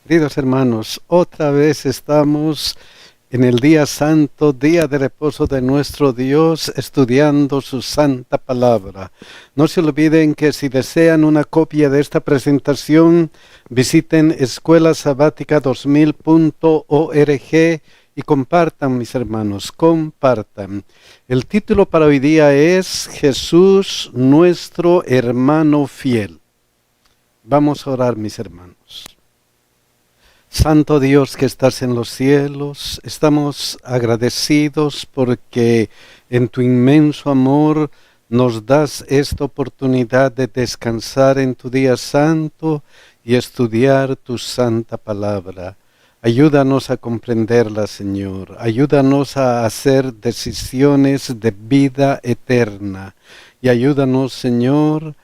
Queridos hermanos, otra vez estamos en el día santo, día de reposo de nuestro Dios, estudiando su santa palabra. No se olviden que si desean una copia de esta presentación, visiten escuelasabatica2000.org y compartan, mis hermanos, compartan. El título para hoy día es Jesús, nuestro hermano fiel. Vamos a orar, mis hermanos. Santo Dios que estás en los cielos, estamos agradecidos porque en tu inmenso amor nos das esta oportunidad de descansar en tu día santo y estudiar tu santa palabra. Ayúdanos a comprenderla, Señor. Ayúdanos a hacer decisiones de vida eterna. Y ayúdanos, Señor,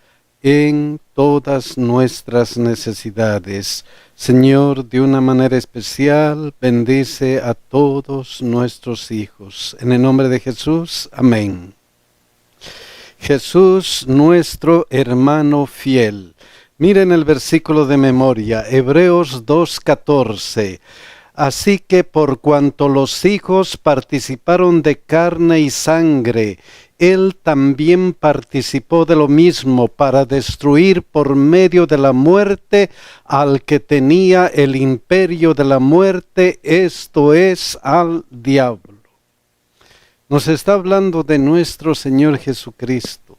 en todas nuestras necesidades. Señor, de una manera especial, bendice a todos nuestros hijos. En el nombre de Jesús, amén. Jesús, nuestro hermano fiel. Miren el versículo de memoria, Hebreos 2:14. Así que por cuanto los hijos participaron de carne y sangre, Él también participó de lo mismo para destruir por medio de la muerte al que tenía el imperio de la muerte, esto es, al diablo. Nos está hablando de nuestro Señor Jesucristo,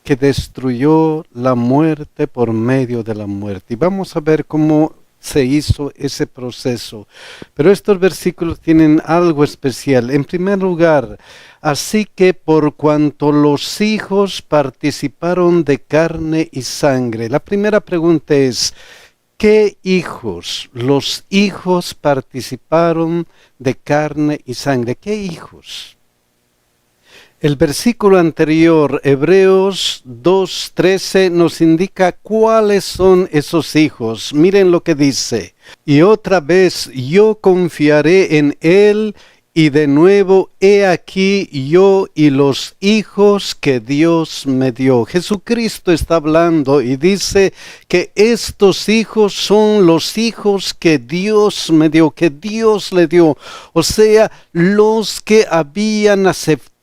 que destruyó la muerte por medio de la muerte. Y vamos a ver cómo se hizo ese proceso. Pero estos versículos tienen algo especial. En primer lugar, así que por cuanto los hijos participaron de carne y sangre. La primera pregunta es, ¿qué hijos? Los hijos participaron de carne y sangre. ¿Qué hijos? El versículo anterior, Hebreos 2:13, nos indica cuáles son esos hijos. Miren lo que dice. Y otra vez yo confiaré en Él, y de nuevo he aquí yo y los hijos que Dios me dio. Jesucristo está hablando y dice que estos hijos son los hijos que Dios me dio, que Dios le dio. O sea, los que habían aceptado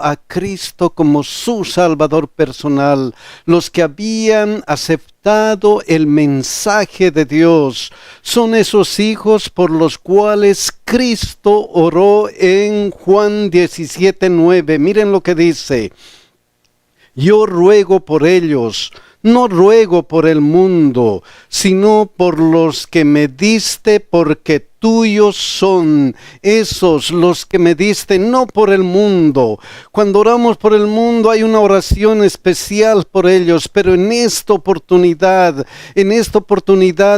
a Cristo como su Salvador personal, los que habían aceptado el mensaje de Dios, son esos hijos por los cuales Cristo oró en Juan 17:9. Miren lo que dice. Yo ruego por ellos, no ruego por el mundo, sino por los que me diste, porque tuyos son esos los que me diste, no por el mundo. Cuando oramos por el mundo hay una oración especial por ellos, pero en esta oportunidad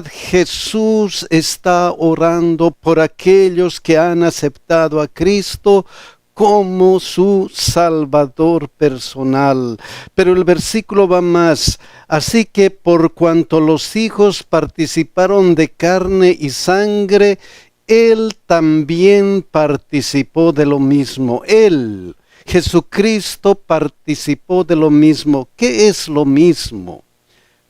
Jesús está orando por aquellos que han aceptado a Cristo como su Salvador personal. Pero el versículo va más. Así que por cuanto los hijos participaron de carne y sangre, Él también participó de lo mismo. Él, Jesucristo, participó de lo mismo. ¿Qué es lo mismo?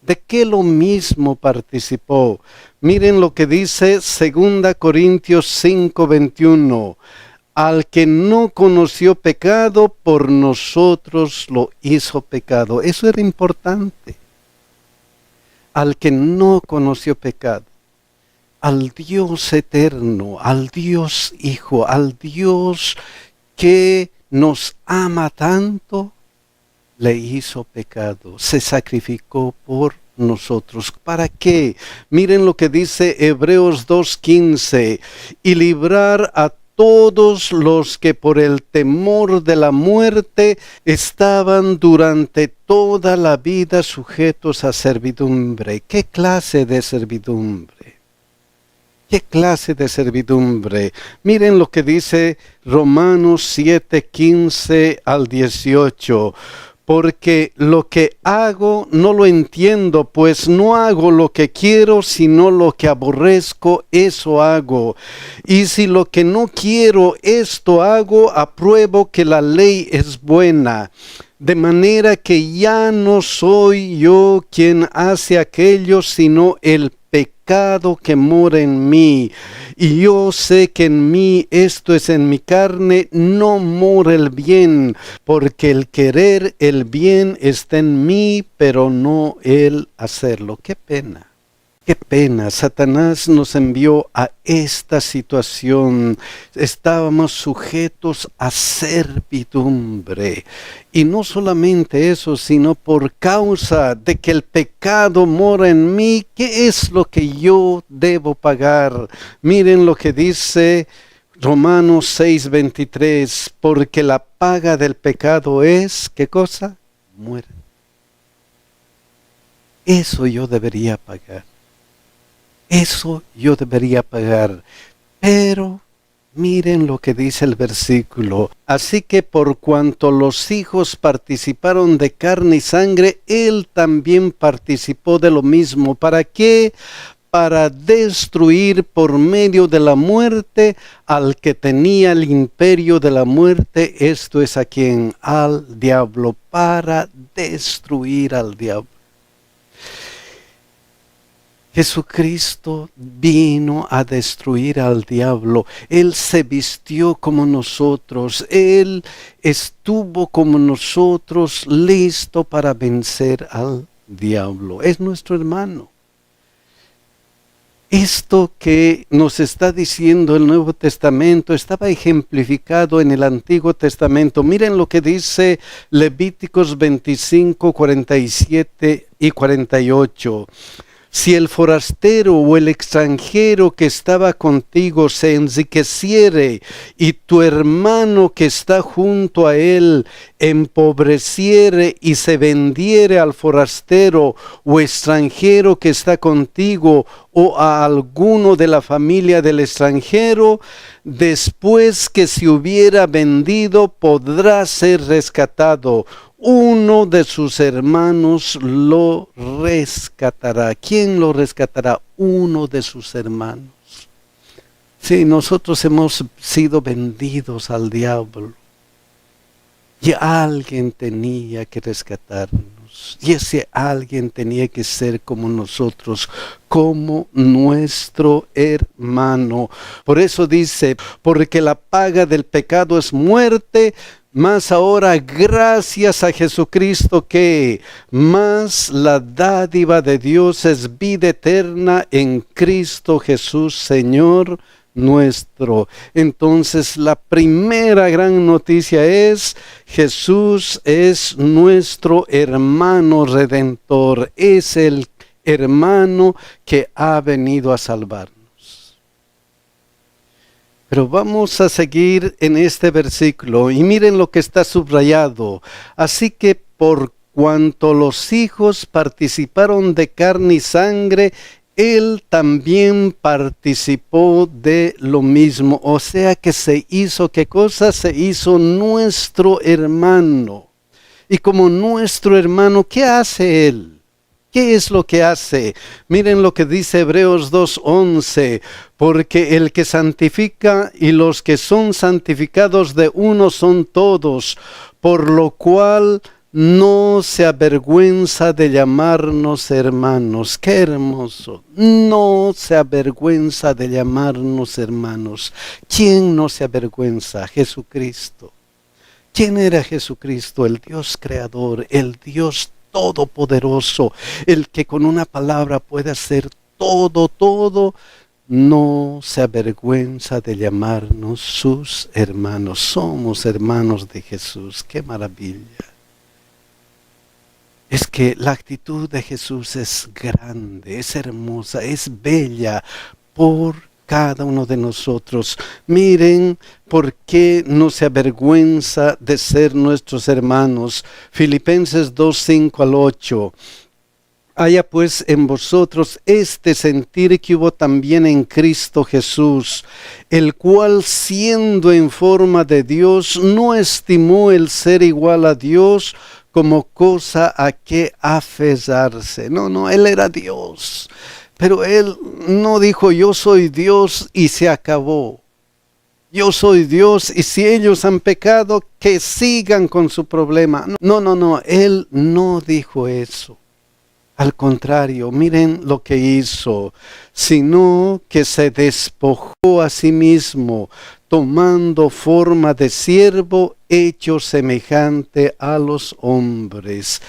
¿De qué lo mismo participó? Miren lo que dice 2 Corintios 5:21. Al que no conoció pecado, por nosotros lo hizo pecado. Eso era importante. Al que no conoció pecado, al Dios eterno, al Dios Hijo, al Dios que nos ama tanto, le hizo pecado, se sacrificó por nosotros. ¿Para qué? Miren lo que dice Hebreos 2:15, y librar a todos los que por el temor de la muerte estaban durante toda la vida sujetos a servidumbre. ¿Qué clase de servidumbre? ¿Qué clase de servidumbre? Miren lo que dice Romanos 7:15 al 18. Porque lo que hago no lo entiendo, pues no hago lo que quiero, sino lo que aborrezco, eso hago. Y si lo que no quiero, esto hago, apruebo que la ley es buena. De manera que ya no soy yo quien hace aquello, sino el pecado pecado que mora en mí. Y yo sé que en mí, esto es en mi carne, no mora el bien, porque el querer el bien está en mí, pero no el hacerlo. ¡Qué pena! ¡Qué pena! Satanás nos envió a esta situación. Estábamos sujetos a servidumbre. Y no solamente eso, sino por causa de que el pecado mora en mí, ¿qué es lo que yo debo pagar? Miren lo que dice Romanos 6:23, porque la paga del pecado es, ¿qué cosa? Muerte. Eso yo debería pagar. Eso yo debería pagar. Pero miren lo que dice el versículo. Así que por cuanto los hijos participaron de carne y sangre, él también participó de lo mismo. ¿Para qué? Para destruir por medio de la muerte al que tenía el imperio de la muerte. Esto es a quien, al diablo, para destruir al diablo. Jesucristo vino a destruir al diablo. Él se vistió como nosotros. Él estuvo como nosotros, listo para vencer al diablo. Es nuestro hermano. Esto que nos está diciendo el Nuevo Testamento estaba ejemplificado en el Antiguo Testamento. Miren lo que dice Levíticos 25, 47 y 48. Si el forastero o el extranjero que estaba contigo se enriqueciere y tu hermano que está junto a él empobreciere y se vendiere al forastero o extranjero que está contigo o a alguno de la familia del extranjero, después que se hubiera vendido podrá ser rescatado. Uno de sus hermanos lo rescatará. ¿Quién lo rescatará? Uno de sus hermanos. Sí, nosotros hemos sido vendidos al diablo. Y alguien tenía que rescatarnos. Y ese alguien tenía que ser como nosotros, como nuestro hermano. Por eso dice, porque la paga del pecado es muerte, mas ahora gracias a Jesucristo que más la dádiva de Dios es vida eterna en Cristo Jesús, Señor nuestro. Entonces la primera gran noticia es: Jesús es nuestro hermano redentor, es el hermano que ha venido a salvarnos. Pero vamos a seguir en este versículo y miren lo que está subrayado. Así que por cuanto los hijos participaron de carne y sangre, él también participó de lo mismo. O sea que se hizo, ¿qué cosa? Se hizo nuestro hermano. Y como nuestro hermano, ¿qué hace él? ¿Qué es lo que hace? Miren lo que dice Hebreos 2:11. Porque el que santifica y los que son santificados de uno son todos, por lo cual no se avergüenza de llamarnos hermanos. ¡Qué hermoso! No se avergüenza de llamarnos hermanos. ¿Quién no se avergüenza? Jesucristo. ¿Quién era Jesucristo? El Dios creador, el Dios todopoderoso, el que con una palabra puede hacer todo, no se avergüenza de llamarnos sus hermanos. Somos hermanos de Jesús. ¡Qué maravilla! Es que la actitud de Jesús es grande, es hermosa, es bella por cada uno de nosotros. Miren por qué no se avergüenza de ser nuestros hermanos. Filipenses 2:5-8. Haya pues en vosotros este sentir que hubo también en Cristo Jesús, el cual siendo en forma de Dios, no estimó el ser igual a Dios como cosa a que aferrarse. No, Él era Dios. Pero Él no dijo, yo soy Dios y se acabó. Yo soy Dios y si ellos han pecado, que sigan con su problema. No, Él no dijo eso. Al contrario, miren lo que hizo, sino que se despojó a sí mismo, tomando forma de siervo, hecho semejante a los hombres,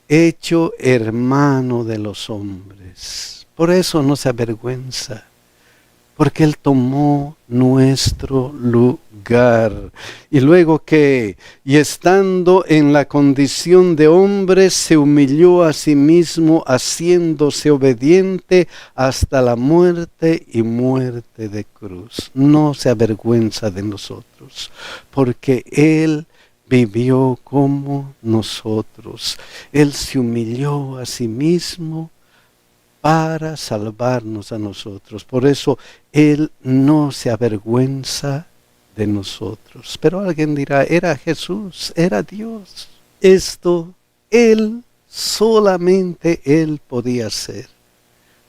hecho hermano de los hombres. Por eso no se avergüenza, porque Él tomó nuestro lugar. Y luego que, y estando en la condición de hombre, se humilló a sí mismo, haciéndose obediente hasta la muerte y muerte de cruz. No se avergüenza de nosotros, porque Él vivió como nosotros. Él se humilló a sí mismo para salvarnos a nosotros. Por eso Él no se avergüenza de nosotros. Pero alguien dirá, era Jesús, era Dios. Esto Él, solamente Él podía hacer.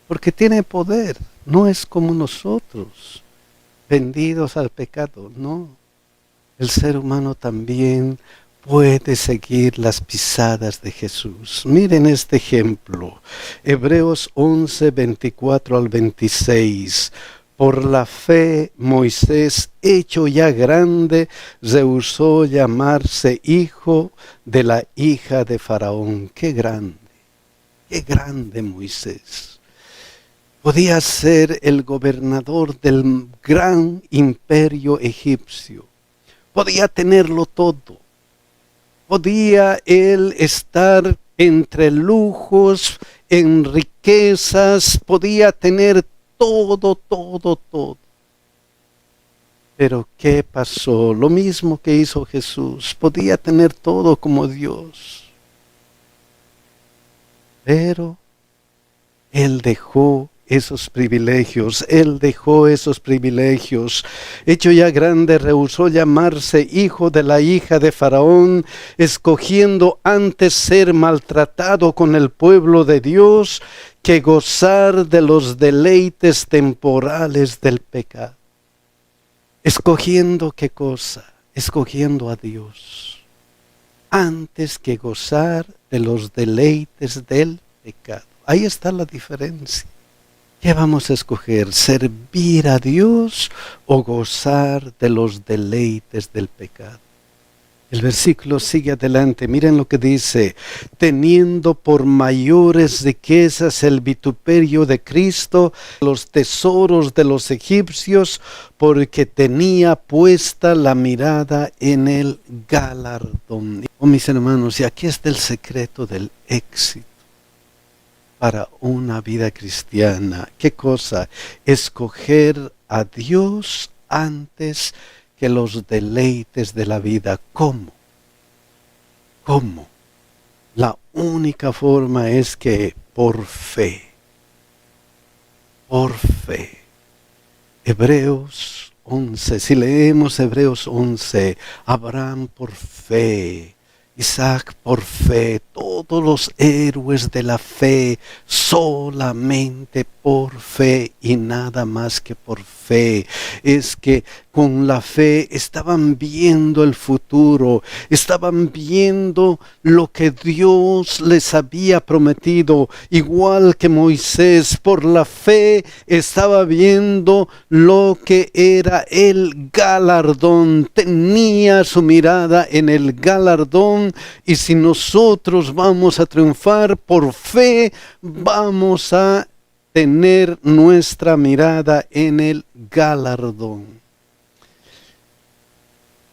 Porque tiene poder, no es como nosotros, vendidos al pecado, no. El ser humano también puede seguir las pisadas de Jesús. Miren este ejemplo. Hebreos 11, 24 al 26. Por la fe, Moisés, hecho ya grande, rehusó llamarse hijo de la hija de Faraón. ¡Qué grande Moisés! Podía ser el gobernador del gran imperio egipcio. Podía tenerlo todo. Podía él estar entre lujos, en riquezas, podía tener todo. Pero ¿qué pasó? Lo mismo que hizo Jesús. Podía tener todo como Dios. Pero Él dejó esos privilegios, hecho ya grande, rehusó llamarse hijo de la hija de Faraón, escogiendo antes ser maltratado con el pueblo de Dios, que gozar de los deleites temporales del pecado. ¿Escogiendo qué cosa? Escogiendo a Dios, antes que gozar de los deleites del pecado. Ahí está la diferencia. ¿Qué vamos a escoger? ¿Servir a Dios o gozar de los deleites del pecado? El versículo sigue adelante. Miren lo que dice. Teniendo por mayores riquezas el vituperio de Cristo, los tesoros de los egipcios, porque tenía puesta la mirada en el galardón. Oh, mis hermanos, y aquí está el secreto del éxito para una vida cristiana. ¿Qué cosa? Escoger a Dios antes que los deleites de la vida. ¿Cómo? La única forma es que por fe. Hebreos 11, si leemos Hebreos 11, Abraham por fe, Isaac por fe, todos los héroes de la fe, solamente por fe y nada más que por fe. Es que con la fe estaban viendo el futuro, estaban viendo lo que Dios les había prometido, igual que Moisés, por la fe estaba viendo lo que era el galardón, tenía su mirada en el galardón. Y si nosotros vamos a triunfar por fe, vamos a tener nuestra mirada en el galardón.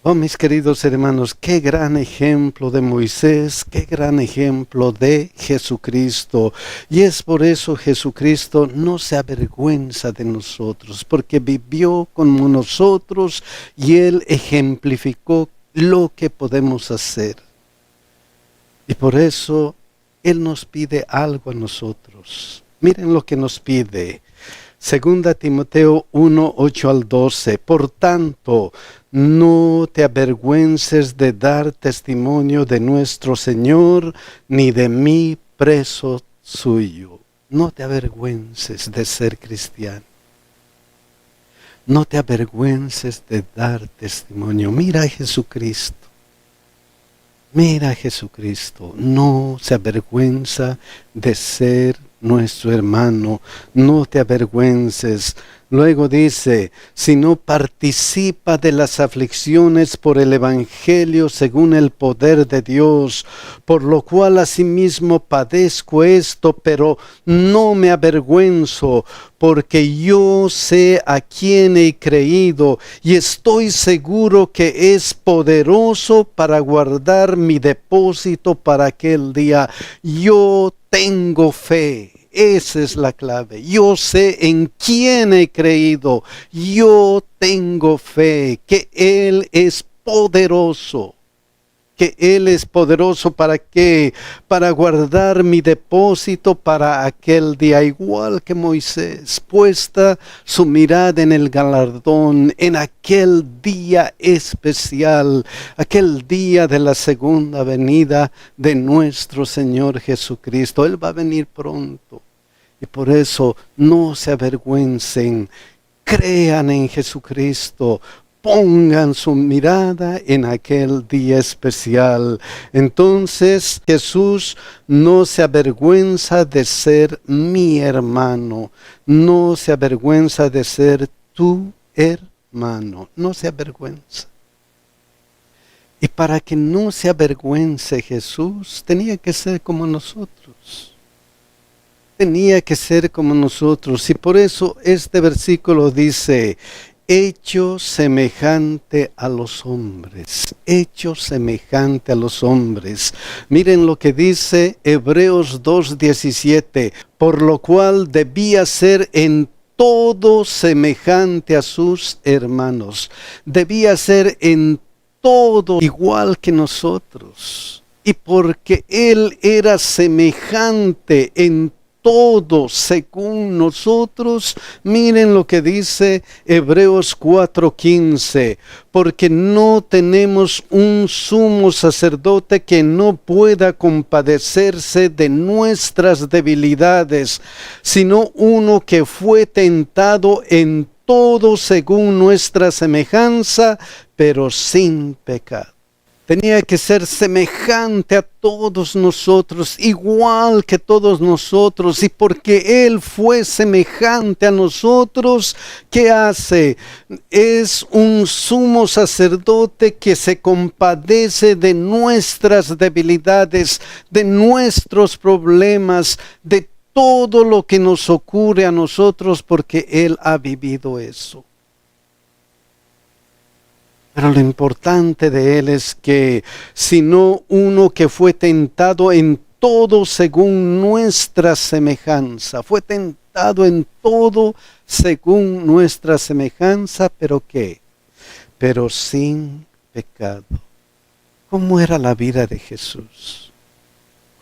Oh, mis queridos hermanos, qué gran ejemplo de Moisés, qué gran ejemplo de Jesucristo. Y es por eso Jesucristo no se avergüenza de nosotros, porque vivió como nosotros y Él ejemplificó lo que podemos hacer. Y por eso Él nos pide algo a nosotros. Miren lo que nos pide. 2 Timoteo 1, 8 al 12. Por tanto, no te avergüences de dar testimonio de nuestro Señor, ni de mí preso suyo. No te avergüences de ser cristiano. No te avergüences de dar testimonio. Mira a Jesucristo. Mira a Jesucristo, no se avergüenza de ser nuestro hermano. No te avergüences. Luego dice, sino participa de las aflicciones por el Evangelio según el poder de Dios, por lo cual asimismo padezco esto, pero no me avergüenzo, porque yo sé a quién he creído y estoy seguro que es poderoso para guardar mi depósito para aquel día. Yo tengo fe. Esa es la clave. Yo sé en quién he creído. Yo tengo fe que Él es poderoso. Que Él es poderoso ¿para qué? Para guardar mi depósito para aquel día. Igual que Moisés, puesta su mirada en el galardón, en aquel día especial, aquel día de la segunda venida de nuestro Señor Jesucristo. Él va a venir pronto. Y por eso no se avergüencen, crean en Jesucristo, pongan su mirada en aquel día especial. Entonces Jesús no se avergüenza de ser mi hermano, no se avergüenza de ser tu hermano, no se avergüenza. Y para que no se avergüence Jesús, tenía que ser como nosotros. Tenía que ser como nosotros. Y por eso este versículo dice, hecho semejante a los hombres. Hecho semejante a los hombres. Miren lo que dice Hebreos 2:17. Por lo cual debía ser en todo semejante a sus hermanos. Debía ser en todo igual que nosotros. Y porque Él era semejante en todo según nosotros, miren lo que dice Hebreos 4:15, porque no tenemos un sumo sacerdote que no pueda compadecerse de nuestras debilidades, sino uno que fue tentado en todo según nuestra semejanza, pero sin pecado. Tenía que ser semejante a todos nosotros, igual que todos nosotros. Y porque Él fue semejante a nosotros, ¿qué hace? Es un sumo sacerdote que se compadece de nuestras debilidades, de nuestros problemas, de todo lo que nos ocurre a nosotros, porque Él ha vivido eso. Pero lo importante de Él es que, sino uno que fue tentado en todo según nuestra semejanza, fue tentado en todo según nuestra semejanza, ¿pero qué? Pero sin pecado. ¿Cómo era la vida de Jesús?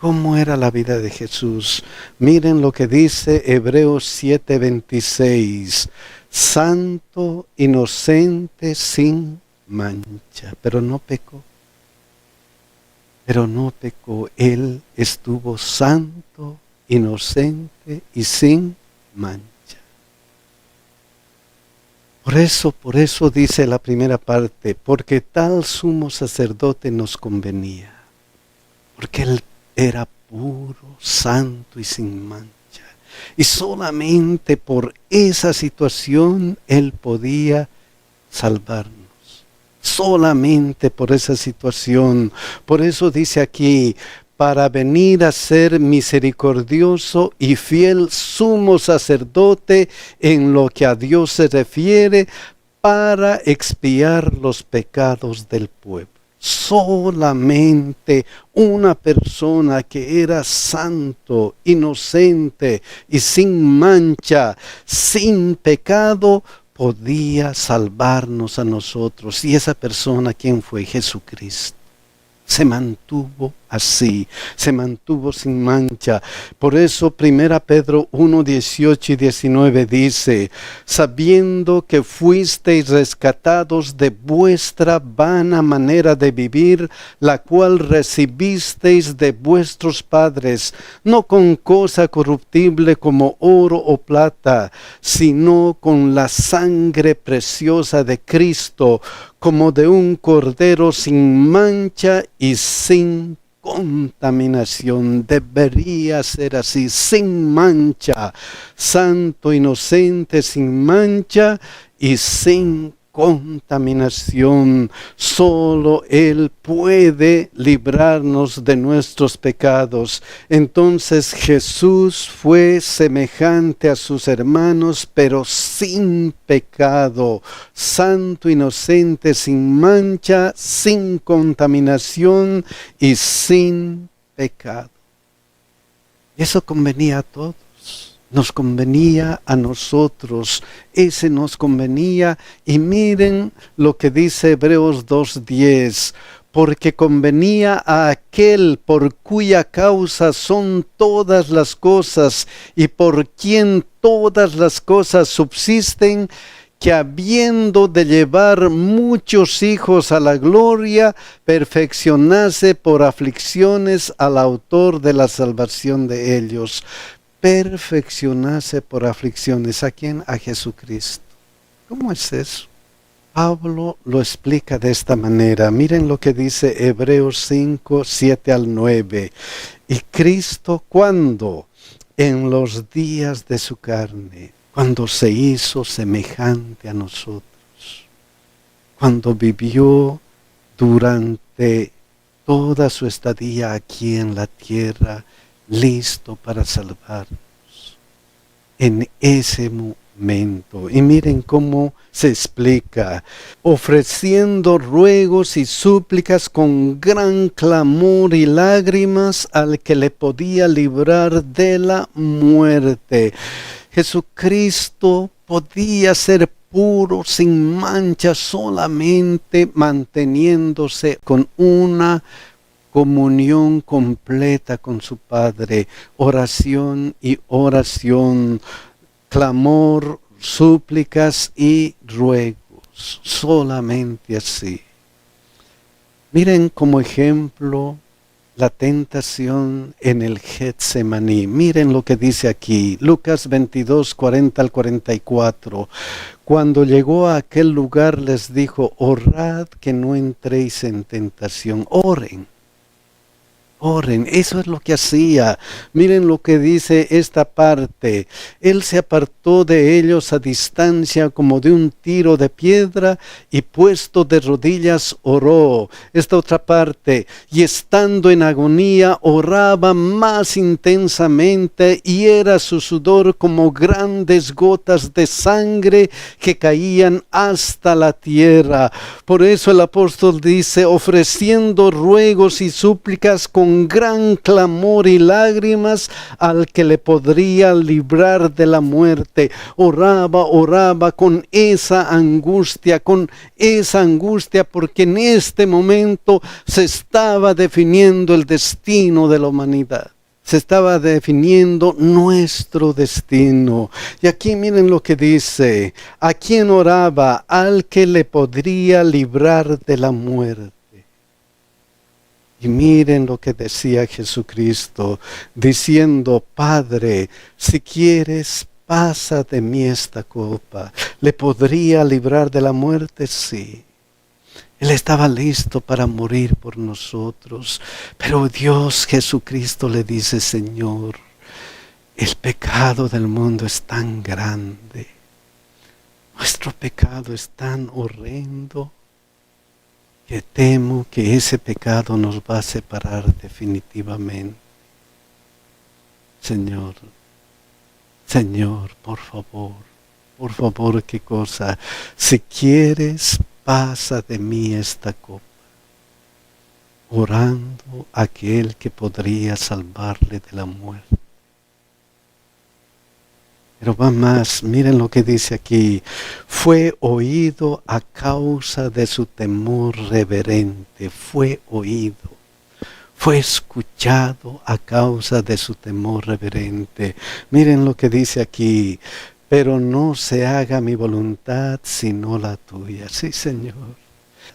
¿Cómo era la vida de Jesús? Miren lo que dice Hebreos 7:26. Santo, inocente, sin mancha, pero no pecó. Pero no pecó. Él estuvo santo, inocente y sin mancha. Por eso dice la primera parte, porque tal sumo sacerdote nos convenía. Porque Él era puro, santo y sin mancha. Y solamente por esa situación Él podía salvarnos. Solamente por esa situación. Por eso dice aquí, para venir a ser misericordioso y fiel sumo sacerdote en lo que a Dios se refiere, para expiar los pecados del pueblo. Solamente una persona que era santo, inocente y sin mancha, sin pecado, podía salvarnos a nosotros. Y esa persona, ¿quién fue? Jesucristo. Se mantuvo así, se mantuvo sin mancha. Por eso 1 Pedro 1:18 y 19 dice, sabiendo que fuisteis rescatados de vuestra vana manera de vivir, la cual recibisteis de vuestros padres, no con cosa corruptible como oro o plata, sino con la sangre preciosa de Cristo, como de un cordero sin mancha y sin contaminación. Debería ser así, sin mancha, santo, inocente, sin mancha y sin contaminación. Solo Él puede librarnos de nuestros pecados. Entonces Jesús fue semejante a sus hermanos, pero sin pecado, santo, inocente, sin mancha, sin contaminación y sin pecado. Eso convenía a todos. Nos convenía a nosotros, ese nos convenía. Y miren lo que dice Hebreos 2:10, porque convenía a aquel por cuya causa son todas las cosas y por quien todas las cosas subsisten, que habiendo de llevar muchos hijos a la gloria, perfeccionase por aflicciones al autor de la salvación de ellos. Perfeccionarse por aflicciones. ¿A quién? A Jesucristo. ¿Cómo es eso? Pablo lo explica de esta manera. Miren lo que dice Hebreos 5, 7 al 9. Y Cristo, ¿cuándo? En los días de su carne, cuando se hizo semejante a nosotros, cuando vivió durante toda su estadía aquí en la tierra, listo para salvarnos en ese momento. Y miren cómo se explica: ofreciendo ruegos y súplicas con gran clamor y lágrimas al que le podía librar de la muerte. Jesucristo podía ser puro, sin mancha, solamente manteniéndose con una comunión completa con su Padre, oración y oración, clamor, súplicas y ruegos, solamente así. Miren como ejemplo la tentación en el Getsemaní. Miren lo que dice aquí, Lucas 22, 40 al 44. Cuando llegó a aquel lugar les dijo: orad que no entréis en tentación. Oren. Oren, eso es lo que hacía. Miren lo que dice esta parte. Él se apartó de ellos a distancia como de un tiro de piedra y puesto de rodillas oró. Esta otra parte. Y estando en agonía oraba más intensamente y era su sudor como grandes gotas de sangre que caían hasta la tierra. Por eso el apóstol dice: ofreciendo ruegos y súplicas con gran clamor y lágrimas al que le podría librar de la muerte. Oraba con esa angustia, porque en este momento se estaba definiendo el destino de la humanidad. Se estaba definiendo nuestro destino. Y aquí miren lo que dice: ¿a quién oraba? Al que le podría librar de la muerte. Y miren lo que decía Jesucristo, diciendo: Padre, si quieres, pasa de mí esta copa. ¿Le podría librar de la muerte? Sí. Él estaba listo para morir por nosotros. Pero Dios Jesucristo le dice: Señor, el pecado del mundo es tan grande. Nuestro pecado es tan horrendo que temo que ese pecado nos va a separar definitivamente. Señor, por favor, ¿qué cosa? Si quieres, pasa de mí esta copa. Orando a aquel que podría salvarle de la muerte. Pero va más, miren lo que dice aquí: fue oído a causa de su temor reverente, fue oído, fue escuchado a causa de su temor reverente. Miren lo que dice aquí: pero no se haga mi voluntad sino la tuya. Sí, Señor,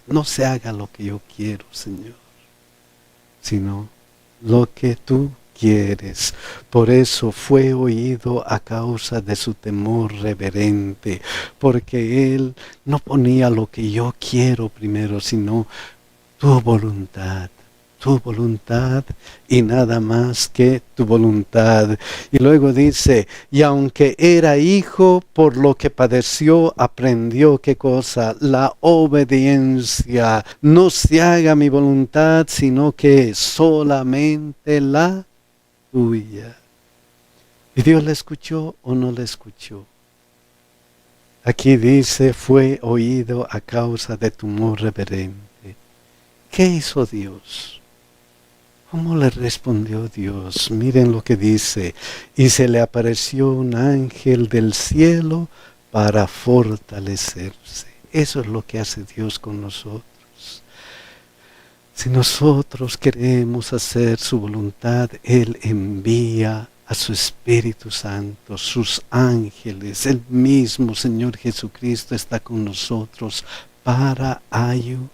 no se haga lo que yo quiero, Señor, sino lo que tú quieres. Por eso fue oído a causa de su temor reverente, porque Él no ponía lo que yo quiero primero, sino tu voluntad, tu voluntad y nada más que tu voluntad. Y luego dice, y aunque era hijo, por lo que padeció, aprendió ¿qué cosa? La obediencia. No se haga mi voluntad, sino que solamente la tuya. ¿Y Dios le escuchó o no le escuchó? Aquí dice, fue oído a causa de tumor reverente. ¿Qué hizo Dios? ¿Cómo le respondió Dios? Miren lo que dice. Y se le apareció un ángel del cielo para fortalecerse. Eso es lo que hace Dios con nosotros. Si nosotros queremos hacer su voluntad, Él envía a su Espíritu Santo, sus ángeles. El mismo Señor Jesucristo está con nosotros para ayudarnos.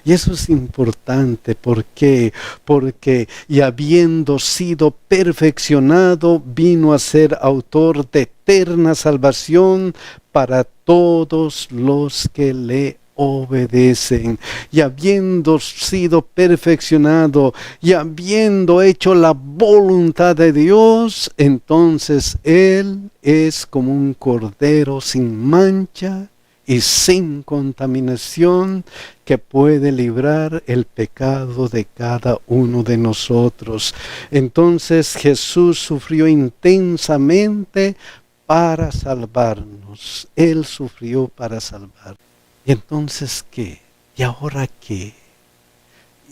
Y eso es importante. ¿Por qué? Porque y habiendo sido perfeccionado, vino a ser autor de eterna salvación para todos los que le obedecen. Y habiendo sido perfeccionado y habiendo hecho la voluntad de Dios, entonces Él es como un cordero sin mancha y sin contaminación, que puede librar el pecado de cada uno de nosotros. Entonces Jesús sufrió intensamente para salvarnos. Él sufrió para salvarnos. ¿Y entonces qué? ¿Y ahora qué?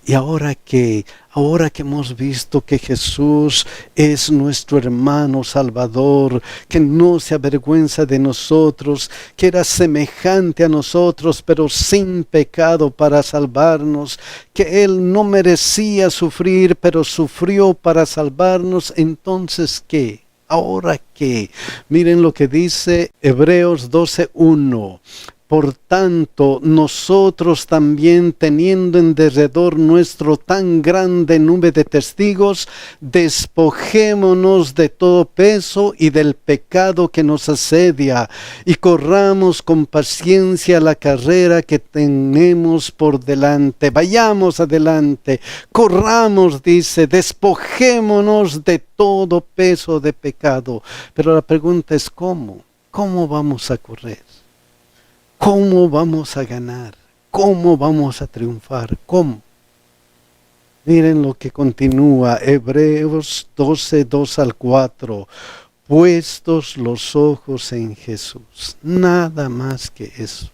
¿Y ahora qué? Ahora que hemos visto que Jesús es nuestro hermano Salvador, que no se avergüenza de nosotros, que era semejante a nosotros, pero sin pecado para salvarnos, que Él no merecía sufrir, pero sufrió para salvarnos, entonces ¿qué? ¿Ahora qué? Miren lo que dice Hebreos 12:1. Por tanto, nosotros también, teniendo en derredor nuestro tan grande nube de testigos, despojémonos de todo peso y del pecado que nos asedia, y corramos con paciencia la carrera que tenemos por delante. Vayamos adelante, corramos, dice, despojémonos de todo peso de pecado. Pero la pregunta es ¿cómo? ¿Cómo vamos a correr? ¿Cómo vamos a ganar? ¿Cómo vamos a triunfar? ¿Cómo? Miren lo que continúa Hebreos 12:2-4. Puestos los ojos en Jesús. Nada más que eso.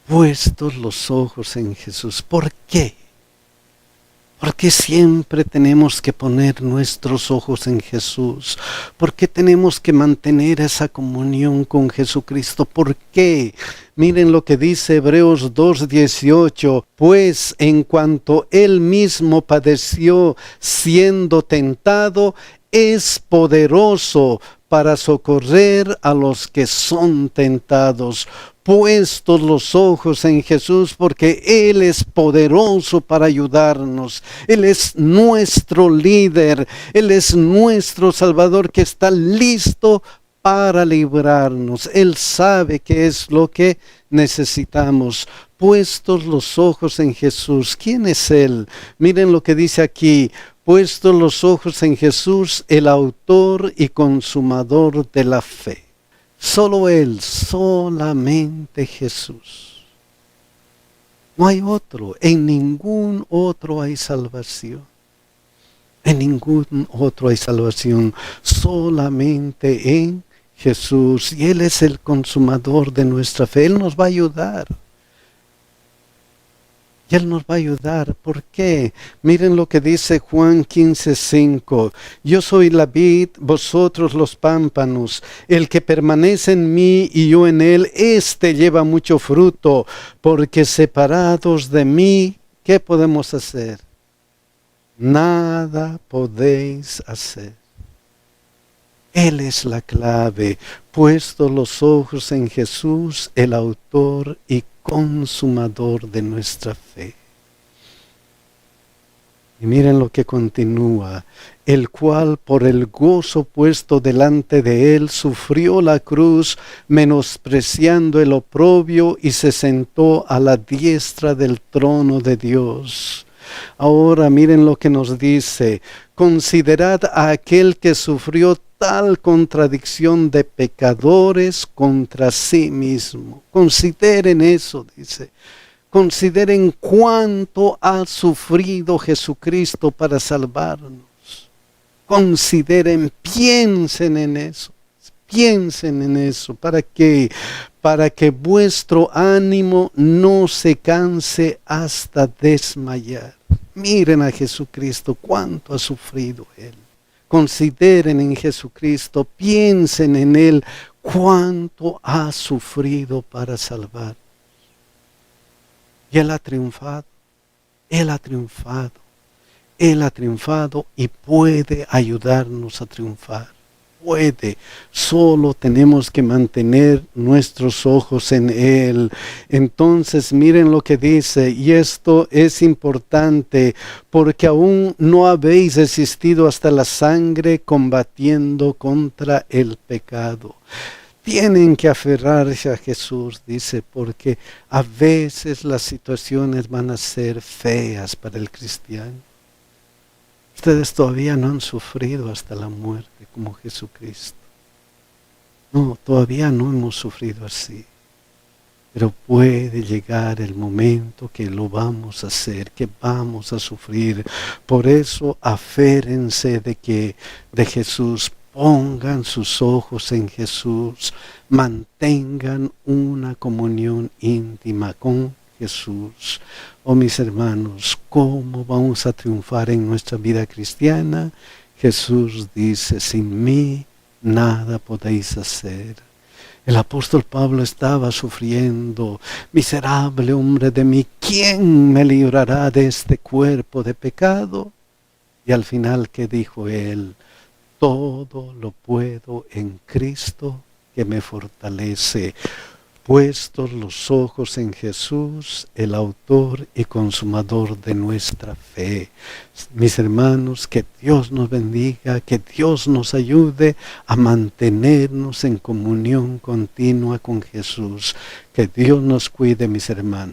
Puestos los ojos en Jesús. ¿Por qué? Porque siempre tenemos que poner nuestros ojos en Jesús. Porque tenemos que mantener esa comunión con Jesucristo. ¿Por qué? Miren lo que dice Hebreos 2:18. Pues en cuanto Él mismo padeció siendo tentado, es poderoso para socorrer a los que son tentados. Puestos los ojos en Jesús, porque Él es poderoso para ayudarnos. Él es nuestro líder, Él es nuestro Salvador que está listo para librarnos. Él sabe qué es lo que necesitamos. Puestos los ojos en Jesús. ¿Quién es Él? Miren lo que dice aquí. Puestos los ojos en Jesús, el autor y consumador de la fe. Solo Él, solamente Jesús. No hay otro, en ningún otro hay salvación. En ningún otro hay salvación, solamente en Jesús. Y Él es el consumador de nuestra fe. Él nos va a ayudar. Y Él nos va a ayudar. ¿Por qué? Miren lo que dice Juan 15:5. Yo soy la vid, vosotros los pámpanos. El que permanece en mí y yo en él, éste lleva mucho fruto. Porque separados de mí, ¿qué podemos hacer? Nada podéis hacer. Él es la clave. Puestos los ojos en Jesús, el autor y consumador de nuestra fe. Y miren lo que continúa, el cual por el gozo puesto delante de él sufrió la cruz, menospreciando el oprobio, y se sentó a la diestra del trono de Dios. Ahora miren lo que nos dice, considerad a aquel que sufrió tal contradicción de pecadores contra sí mismo. Consideren eso, dice. Consideren cuánto ha sufrido Jesucristo para salvarnos. Consideren, piensen en eso. Piensen en eso. ¿Para qué? Para que vuestro ánimo no se canse hasta desmayar. Miren a Jesucristo, cuánto ha sufrido Él. Consideren en Jesucristo, piensen en Él, cuánto ha sufrido para salvar. Y Él ha triunfado, Él ha triunfado, Él ha triunfado y puede ayudarnos a triunfar. Puede, solo tenemos que mantener nuestros ojos en Él. Entonces miren lo que dice, y esto es importante, porque aún no habéis resistido hasta la sangre combatiendo contra el pecado. Tienen que aferrarse a Jesús, dice, porque a veces las situaciones van a ser feas para el cristiano. Ustedes todavía no han sufrido hasta la muerte como Jesucristo. No, todavía no hemos sufrido así. Pero puede llegar el momento que lo vamos a hacer, que vamos a sufrir. Por eso aférense de Jesús. Pongan sus ojos en Jesús, mantengan una comunión íntima con Jesús. Oh mis hermanos, ¿cómo vamos a triunfar en nuestra vida cristiana? Jesús dice, sin mí nada podéis hacer. El apóstol Pablo estaba sufriendo, miserable hombre de mí, ¿quién me librará de este cuerpo de pecado? Y al final, ¿qué dijo él? Todo lo puedo en Cristo que me fortalece. Puestos los ojos en Jesús, el autor y consumador de nuestra fe. Mis hermanos, que Dios nos bendiga, que Dios nos ayude a mantenernos en comunión continua con Jesús. Que Dios nos cuide, mis hermanos.